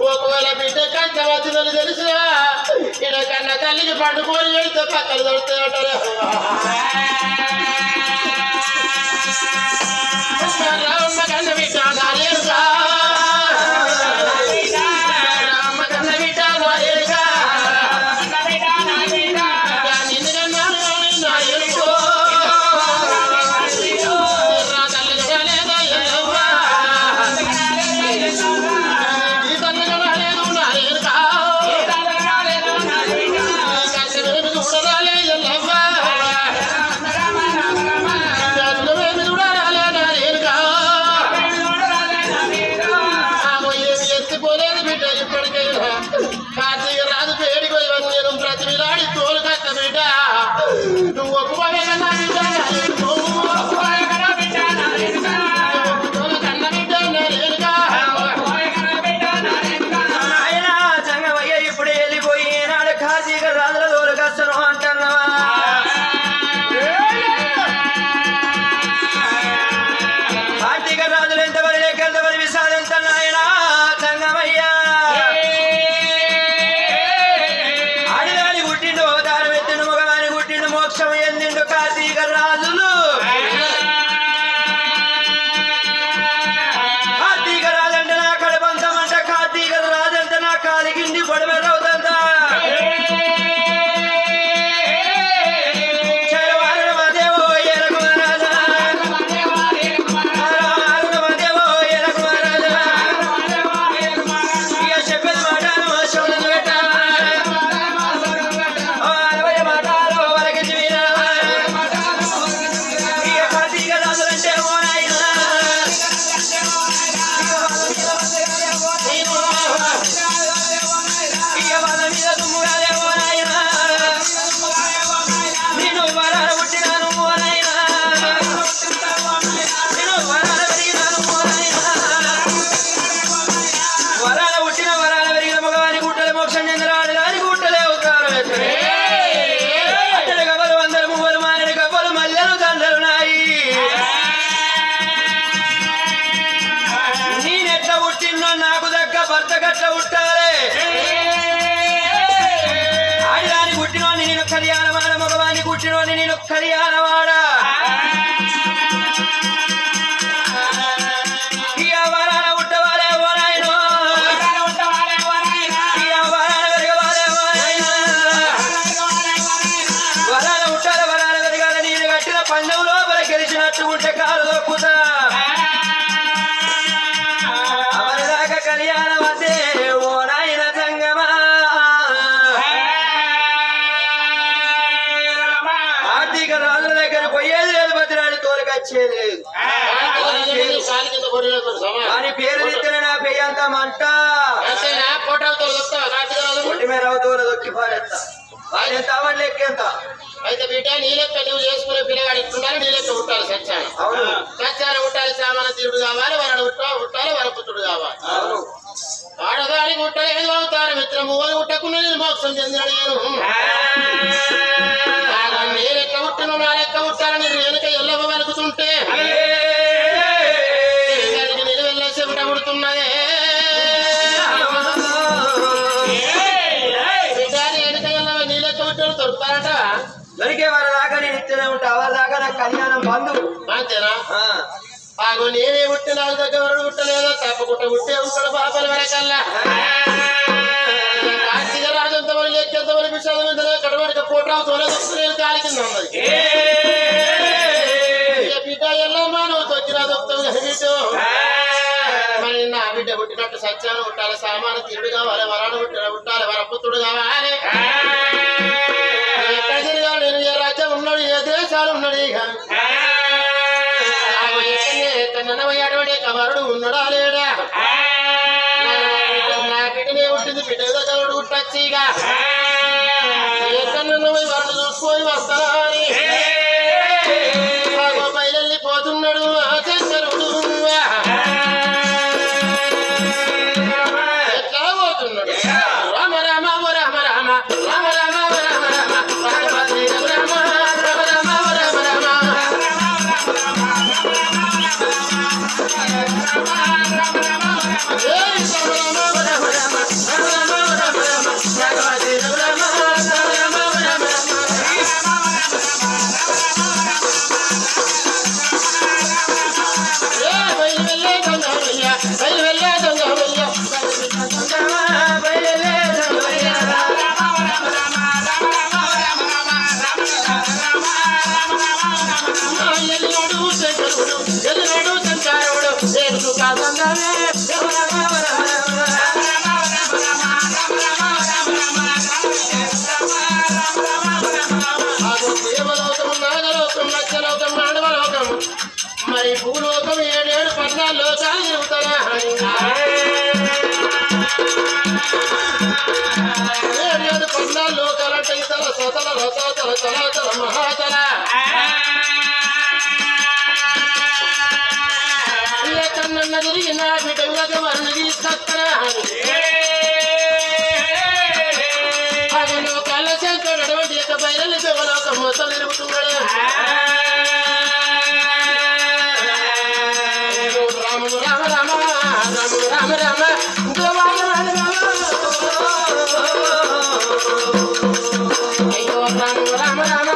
ఒకవేళ బిడ్డ కంట వచ్చిందని తెలిసినా ఇక్కడ కన్న తల్లికి పండుకొని వెళ్తే పక్కన దొరుకుతాయంటారు రామమ్మ కన్న బిడ్డ నాలేరుగా రామమ్మ కన్న బిడ్డ నాలేరుగా నిన్ను కన్నాను నా ఎరుకో నా తల్లి కనలేదా ఎల్లవ్వ ఈ తల్లి కనలేదు నా ఎరుకా కష్టమేమి చూడరాలే ఎల్లవ్వ కష్టమేమి చూడరాలే నా ఎరుకా ఏమి ఎత్తిపోలేదు బిడ్డ ఇప్పటికైనా కార్తీక రాజు పేడికి నేను ప్రతి విలాడి తోలు కట్ట బిడ్డ నువ్వు ఒప్పుకోవే కన్నా బిడ్డ ఇప్పుడు వెళ్ళిపోయి నాడు కార్తీక రాజుల దూర కష్టం అంటున్నావా కార్తీక రాజులు ఎంతవరి లెక్కెంతవరి విసారించన్నాయన సంగమయ్యా ఆడిదాని గుట్టిండు దారం ఎత్తిండు మగవాని గుట్టిండు మోక్షం ఎందిండు కార్తీక రాజులు కార్తీక రాజంటే నా కడబంతమంట కార్తీక రాజంటే నా కాలిగిండి పడమెరవుతంత చరవారణమదేవో ఎరకు మహారాజా చరవారణమదేవో ఎరకు మహారాజా ఇక చెప్పేది మాటలు శోధన పెట్టావా అరవై మాటలు వరకించి వినావా ఇక కార్తీక రాజులంటే ఓ నాయనా ఇక వాళ్ళ మీద దుమ్ముగాలే ఓ నాయనా నేను వరాల పుట్టినాను ఓ నాయనా నేను వరాల పెరిగినాను ఓ నాయనా వరాల పుట్టిన వరాల పెరిగిన మగవాని గుట్టలు మోక్షం చెందినాడు దాని గుట్టలే అవుతారు అతడి గవ్వలు వందలు మువ్వలు మానని గవ్వలు మల్లెలు దండలు నాయి నేనెట్లా పుట్టినో నాకు దగ్గ భర్త గట్ల పుట్టాలే ఆడిదాని పుట్టినోని నేను కళ్యాణవాడ మగవాని పుట్టినోని నేను కళ్యాణవాడ ఇక వరాల పుట్టవాలే ఓ నాయనో ఇక వరాల పెరగవాలే ఓ నాయనా వరాల పుట్టాల వరాల పెరగాల నేను కట్టిన పందెం లోపల గెలిచినట్టు ఉంటే కాలు దొక్కుతా అవరిదాకా కళ్యాణం అదే ఓ నాయన సంగమా కార్తీక రాజుల దగ్గర పోయేది లేదు భద్రాడి తోలుకొచ్చేది లేదు కాలి కింద కొడినట్టు సమానం అని పేరు ఎత్తిన నా పెయ్యంత మంట అంతేనా ఫోటోతో వస్తావా కార్తీక రాజు ఒంటి మీద రౌతూల దొక్కి పారేస్తా ఎంత అవన్నీ లెక్కెంత అయితే బిడ్డ నీ లెక్క నువ్వు చేసుకునే పిల్లగాడు ఇట్టుండాలి నీ లెక్క ఉంటాలి సత్యాన్ని అవును సత్యాన్ని ఉంటాలి సామాన తీరుడు కావాలి వరడు ఉంటాలి వరపుత్రుడు కావాలి అవును ఆడదానికి ఉట్టలేదు అవుతారు మిత్రము అని ఉట్టకుండా నేను మోక్షం చెందినాడు నేను లెక్క ఉట్టను నా లెక్క ఉట్టాలని వెనుక ఎల్లవ వెలుగుతుంటే దానికి నిలువెల్ల చెవిట ఉడుతున్నదే బిడ్డాన్ని వెనుక ఎల్లవ నీ లెక్క ఉట్టను దొరుకుతారట దొరికే వారి దాకా నేను ఇస్తూనే ఉంటా వారి దాకా నాకు కళ్యాణం బంధు అంతేనా ఆగో నేనే ఉట్టి నాకు దగ్గర ఉట్టలేదో తప్పకుండా ఉట్టే ఉంటాడు పాపల వరకల్లా కార్తీక రాజంత వరకు లెక్కెంత వరకు విషయాల మీద కడవడిక పోటావుతోనే నేను కాలి కింద ఉన్నది బిడ్డ ఎల్లమ్మా నువ్వు తొక్కిరా దొక్కుతావు బిడ్డ మరి నా బిడ్డ పుట్టినట్టు సత్యాన్ని ఉట్టాలి సామాను తీరుడు కావాలి వరాడు ఉట్టాలి వరపుత్రుడు కావాలి ఎక్కడ తిరిగాడు నేను ఏ రాజ్యం ఉన్నాడు ఏ దేశాలు ఉన్నాడు ఇక అటువంటి కవరుడు ఉన్నాడా లేడా నా బిడ్డనే ఉంటుంది బిడ్డ దగ్గర ఉట్టచ్చిగా ఎక్కడ వరడు చూసుకొని వస్తారా అని బయలుపోతున్నాడు చంద్రుడు ఎట్లా పోతున్నాడు రామ రామ రామ రామ రామ రామ రామ రామ రామ రామ రసతల రసతల తలతల మహాతల కన్న తిరిగి నా బిడ్డ వర్ణ తీసుకొస్తారా అదిలో కళ్ళ శంకరుడు యొక్క బయలు దేవలోక మొత్తం నిలుపుతున్నాడు రాముడు రామ రామ రాముడు రామ రామ గోవాల రామ అయ్యో రాముడు రామ రామ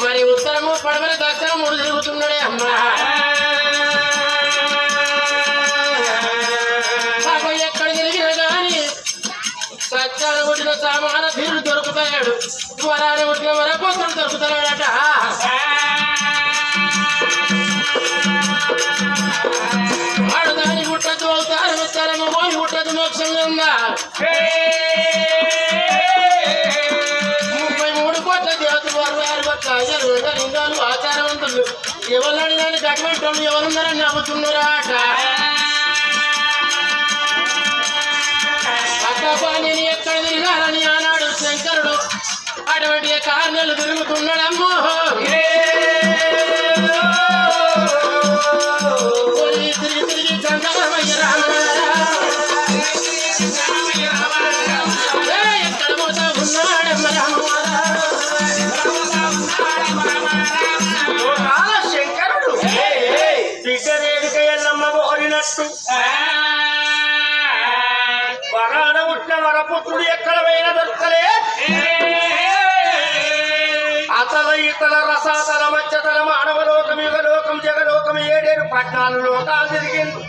మరి ఉత్తరము పడమర దక్షిణం మూడు తిరుగుతున్నాడే అమ్మా ఎక్కడ తిరిగినా గాని సత్యాన పుట్టిన సామాన తీరుడు దొరుకుతాడు వరాన్ని పుట్టిన వరపుత్రుడు దొరుకుతాడట వాడు దాని పుట్టదు అవుతారు ఉత్తరము పోయి పుట్టదు మోక్షం ఉందా 33 కోట్ల దేవతలు 66 కోట్ల లింగాలు ఆచారవంతులు ఎవరు దాన్ని గట్మెంట్ వాళ్ళు ఎవరున్నారని నవ్వుతున్నారాట అబ్బా నేను ఎక్కడ తిరగాలని ఆనాడు శంకరుడు అటువంటి కారణాలు తిరుగుతున్నాడమ్మో తిరిగి తిరిగి చంద్రమయ్య రామ ఎక్కడ పోతా ఉన్నాడమ్మ శంకరుడు బిడ్డరేవిక ఎల్లమ్మ కోరినట్టు వరాన పుట్టిన వరపుత్రుడు ఎక్కడ పోయిన దొరకలే అతల ఇతల రసాతల మధ్యతల మానవలోకం యుగలోకం జగలోకం 7 14 లోకాలు తిరిగింది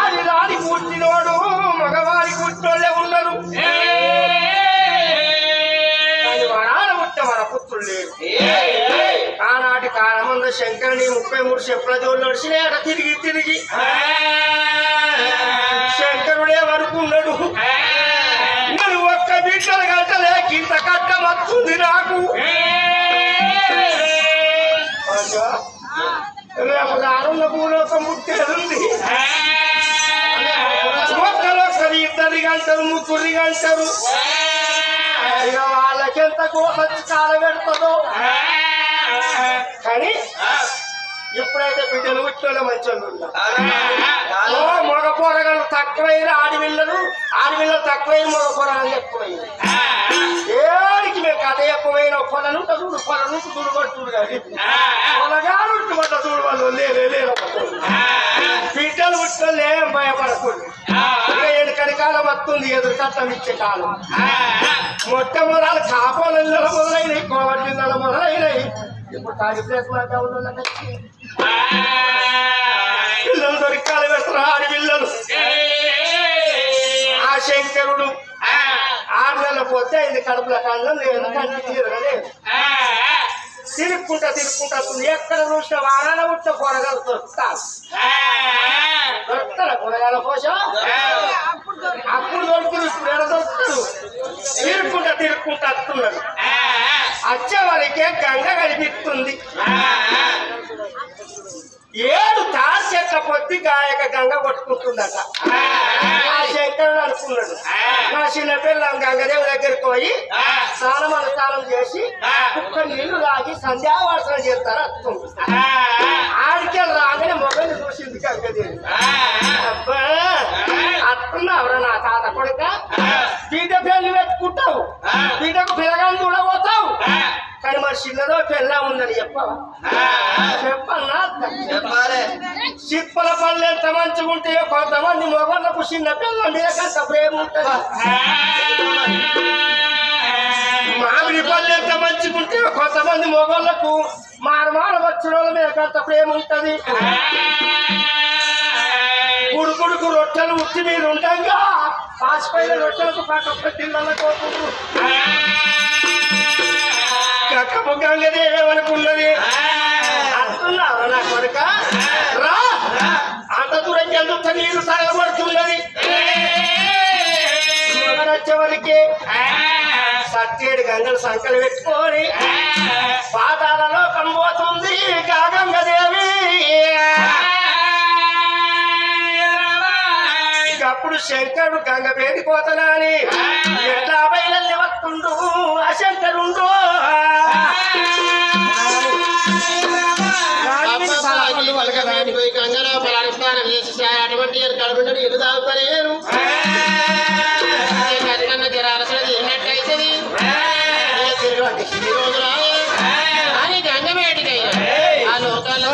ఆదిరాని పుట్టినోడు మగవారి పుట్టినోళ్ళే ఉన్నారు వరాన పుట్టిన వరపుత్రుడు లేడు ఆనాటి కాలమందు శంకరుని 33 చెప్పుల జోళ్ళు నడిచినాయట తిరిగి తిరిగి శంకరుడే వరకున్నాడు నువ్వు ఒక్క బిడ్డలు కట్టలే ఇంత కట్టం వస్తుంది నాకు రేపు ఆనంద భూలోకం పుట్టేది ఒక్కరొక్కరు 2 గంటలు 3 గంటలు ఇక వాళ్ళకెంత కోసొచ్చి కాల పెడుతుందో కానీ ఎప్పుడైతే బిడ్డలు పుట్టిన మంచోళ్ళు మగ పోరగాళ్ళు తక్కువైన ఆడపిల్లలు తక్కువైన మగ పోరగాళ్ళు ఎక్కువైంది ఏడికి మేము కథ ఎక్కువైన పొలను చూడు పొలను చూడు పడుతుడు కానీ పొలగాలు పడ్డ చూడు వాళ్ళు లేరు బిడ్డలు పుట్టిన ఏం భయపడకూడదు ఇక 7 కడికాలం వస్తుంది ఎదురు కట్టం ఇచ్చే కాలం మొట్టమొదలు కాపాలల్లో మొదలైనవి కోవట్ల మొదలైనవి ఇప్పుడు తాగి ప్లేస్ పిల్లలు దొరికాలు వేస్తారు ఆడపిల్లలు ఆ శంకరుడు 6 నెలలు పోతే అయింది కడుపుల కాళ్ళం లేదు కంటి తీరగలేదు తిరుక్కుంటా ఎక్కడ చూసిన వారాన పుట్టిన కూరగాయలు దొరుకుతారు కూరగాయల కోసం అప్పుడు దొరుకుతుంది ఇప్పుడు ఎడ దొరుకుతాడు తిరుక్కుంటా వస్తున్నాడు వచ్చే వారికి గంగ కనిపిస్తుంది 7 తాడు చెట్ల పొద్దు గాయక గంగ కొట్టుకుంటుందట ఆ శంకరుడు అనుకున్నాడు నా చిన్న పిల్లం గంగదేవి దగ్గరికి పోయి స్నానం చేసి కుక్క నీళ్లు తాగి సంధ్యావాసనం చేస్తారు అత్తుంది. ఆడికెళ్ళి రాగానే మొబైల్ చూసింది గంగదేవి. అబ్బా అట్టున్నావురా నా తాత కొడుక, బిడ్డ పెళ్లి పెట్టుకుంటావు, బిడ్డకు పిల్లగాని చూడబోతావు, కానీ మరి చిన్నదో పెళ్ళ ఉందని చెప్పవా? చెప్పన్నా చిప్పల పళ్ళు ఎంత మంచిగా ఉంటాయో కొంతమంది మొగళ్ళకు చిన్న పిల్ల మీద కంత ప్రేమ ఉంటది. మామిడి పళ్ళు ఎంత మంచిగా ఉంటాయో కొంతమంది మొగళ్ళకు మారమాల వచ్చిన వాళ్ళ మీద కంత ప్రేమ ఉంటది. గుడుగుడుకు రొట్టెలు ఉత్తి మీద ఉండగా పాసిపోయిన రొట్టెలకు పక్క పిల్లలకు కక్కపు గంగదేవేమనుకున్నది. అంటున్నావు నా కొడుక, రా అంత దూరం ఎంత నీరు తగలబడుతున్నది. వచ్చేవరికి సత్యేడు గంగలు సంకలు పెట్టుకొని పాతాలలో కనబోతుంది గంగదేవి. అప్పుడు శంకరుడు గంగ పేదిపోతనాని ఎట్లా బయలు వస్తుండు అశంకరుండు. గంగలో పొలానికి స్నానం చేసి అటువంటి కడుపుండడు ఎటు తాగుతలేరు. జరాలసలు తిన్నట్టయితుంది రోజులు అని గంగ వేటికయ్యా ఆ లోకాల్లో